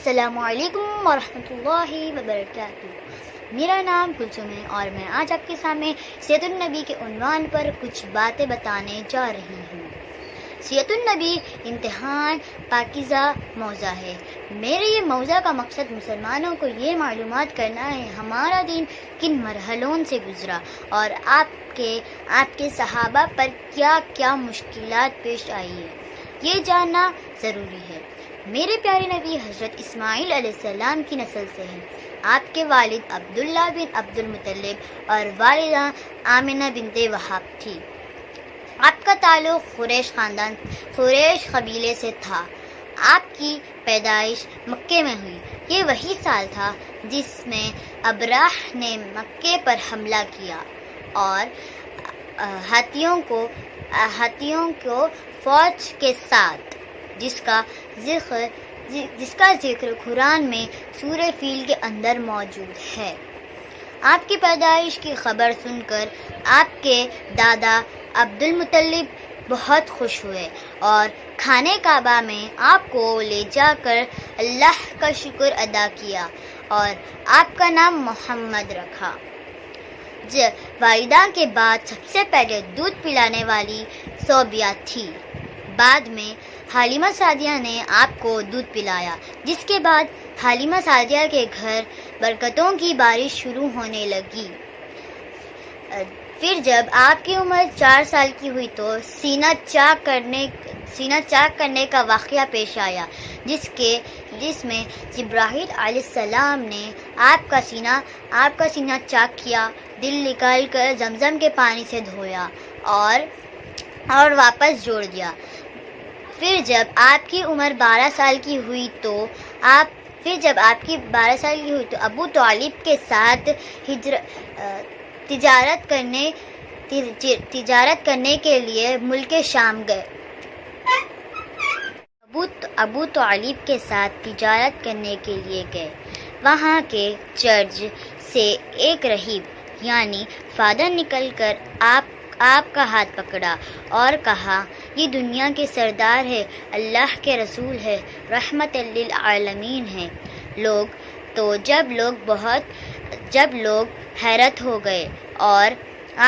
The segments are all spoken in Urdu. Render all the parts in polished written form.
السلام علیکم ورحمۃ اللہ وبرکاتہ۔ میرا نام کلثوم ہے اور میں آج آپ کے سامنے سیرت النبی کے عنوان پر کچھ باتیں بتانے جا رہی ہوں۔ سیرت النبی امتحان پاکیزہ موضوع ہے۔ میرے یہ موضوع کا مقصد مسلمانوں کو یہ معلومات کرنا ہے ہمارا دین کن مرحلوں سے گزرا اور آپ کے صحابہ پر کیا کیا مشکلات پیش آئی ہے، یہ جاننا ضروری ہے۔ میرے پیارے نبی حضرت اسماعیل علیہ السلام کی نسل سے ہیں۔ آپ کے والد عبداللہ بن عبد المطلب اور والدہ آمنہ بنت وہاب تھی۔ آپ کا تعلق قریش قبیلے سے تھا۔ آپ کی پیدائش مکے میں ہوئی۔ یہ وہی سال تھا جس میں ابراہ نے مکے پر حملہ کیا اور ہاتھیوں کو فوج کے ساتھ، جس کا ذکر قرآن میں سورہ فیل کے اندر موجود ہے۔ آپ کی پیدائش کی خبر سن کر آپ کے دادا عبد المطلب بہت خوش ہوئے اور خانہ کعبہ میں آپ کو لے جا کر اللہ کا شکر ادا کیا اور آپ کا نام محمد رکھا۔ والدہ کے بعد سب سے پہلے دودھ پلانے والی صوبیہ تھی۔ بعد میں حلیمہ سعدیہ نے آپ کو دودھ پلایا، جس کے بعد حلیمہ سعدیہ کے گھر برکتوں کی بارش شروع ہونے لگی۔ پھر جب آپ کی عمر 4 سال کی ہوئی تو سینہ چاک کرنے کا واقعہ پیش آیا، جس میں جبرائیل علیہ السلام نے آپ کا سینہ چاک کیا، دل نکال کر زمزم کے پانی سے دھویا اور واپس جوڑ دیا۔ پھر جب آپ کی عمر 12 سال کی ہوئی تو ابو طالب کے ساتھ تجارت کرنے کے لیے ملک شام گئے۔ ابو طالب کے ساتھ تجارت کرنے کے لیے گئے۔ وہاں کے چرچ سے ایک راہب یعنی فادر نکل کر آپ کا ہاتھ پکڑا اور کہا، یہ دنیا کے سردار ہے، اللہ کے رسول ہے، رحمت للعالمین ہے۔ جب لوگ حیرت ہو گئے اور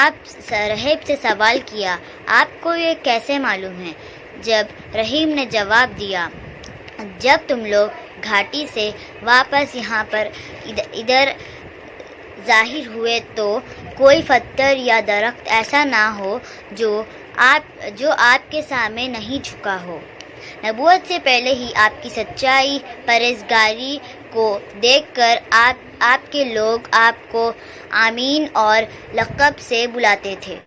آپ راہب سے سوال کیا، آپ کو یہ کیسے معلوم ہے؟ جب راہب نے جواب دیا، جب تم لوگ گھاٹی سے واپس یہاں پر ادھر ظاہر ہوئے تو کوئی پتھر یا درخت ایسا نہ ہو جو آپ کے سامنے نہیں جھکا ہو۔ نبوت سے پہلے ہی آپ کی سچائی پرہیزگاری کو دیکھ کر آپ کے لوگ آپ کو آمین اور لقب سے بلاتے تھے۔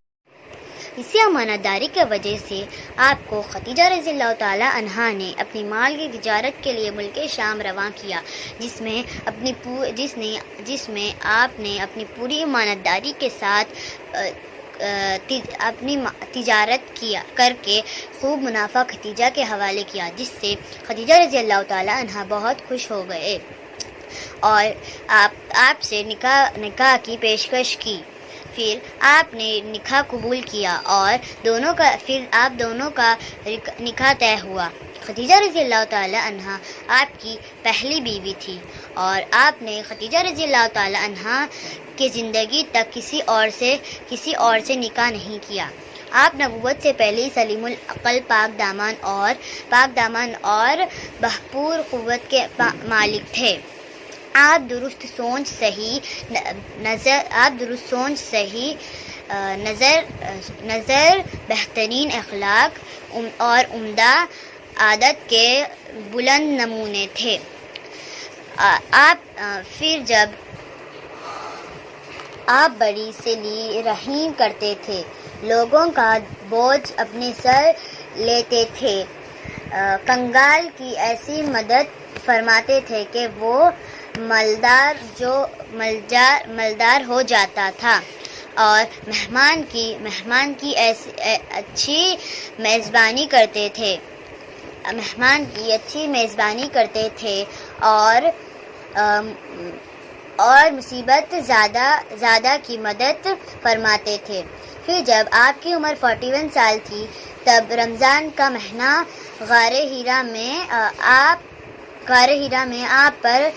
اسی امانت داری کی وجہ سے آپ کو خدیجہ رضی اللہ تعالی عنہا نے اپنی مال کی تجارت کے لیے ملک شام رواں کیا، جس میں آپ نے اپنی پوری امانت داری کے ساتھ اپنی تجارت کر کے خوب منافع خدیجہ کے حوالے کیا، جس سے خدیجہ رضی اللہ تعالی عنہا بہت خوش ہو گئے اور آپ سے نکاح کی پیشکش کی۔ پھر آپ نے نکاح قبول کیا اور آپ دونوں کا نکاح طے ہوا۔ خدیجہ رضی اللہ تعالی عنہا آپ کی پہلی بیوی تھی اور آپ نے خدیجہ رضی اللہ تعالی عنہا کی زندگی تک کسی اور سے نکاح نہیں کیا۔ آپ نبوت سے پہلے سلیم العقل، پاک دامن اور بھرپور قوت کے مالک تھے۔ آپ درست سوچ، صحیح نظر، بہترین اخلاق اور عمدہ عادت کے بلند نمونے تھے۔ پھر جب آپ بڑی سے رحم کرتے تھے، لوگوں کا بوجھ اپنے سر لیتے تھے، کنگال کی ایسی مدد فرماتے تھے کہ وہ مالدار ہو جاتا تھا اور مہمان کی ایسی اچھی میزبانی کرتے تھے اور مصیبت زیادہ کی مدد فرماتے تھے۔ پھر جب آپ کی عمر 41 سال تھی، تب رمضان کا مہینہ غار ہیرا میں آپ غار ہرا میں آپ پر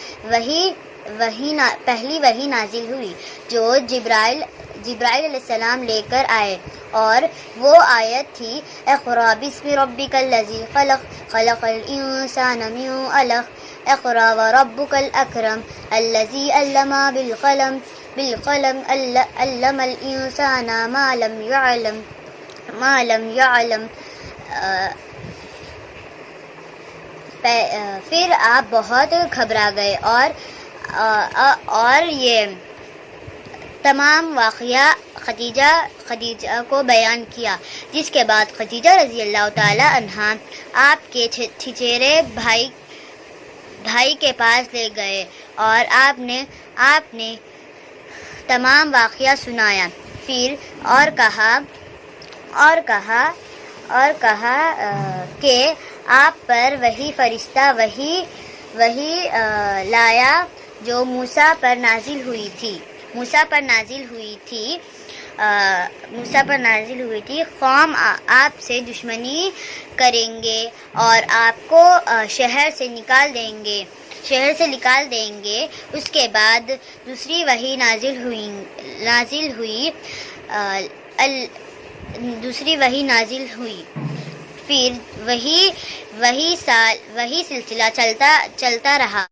پہلی وحی نازل ہوئی جو جبرائیل علیہ السلام لے کر آئے، اور وہ آیت تھی اقرأ بسم ربک الذی خلق خلق الانسان من علق اقرأ وربک الاکرم الذی علم بالقلم علم الانسان ما لم يعلم پھر آپ بہت گھبرا گئے اور یہ تمام واقعہ خدیجہ کو بیان کیا، جس کے بعد خدیجہ رضی اللہ تعالی عنہا آپ کے چچیرے بھائی کے پاس لے گئے اور آپ نے تمام واقعہ سنایا، پھر اور کہا کہ آپ پر وہی فرشتہ وہی لایا جو موسیٰ پر نازل ہوئی تھی، قوم آپ سے دشمنی کریں گے اور آپ کو شہر سے نکال دیں گے۔ اس کے بعد دوسری وحی نازل ہوئی، پھر وہی سلسلہ چلتا رہا۔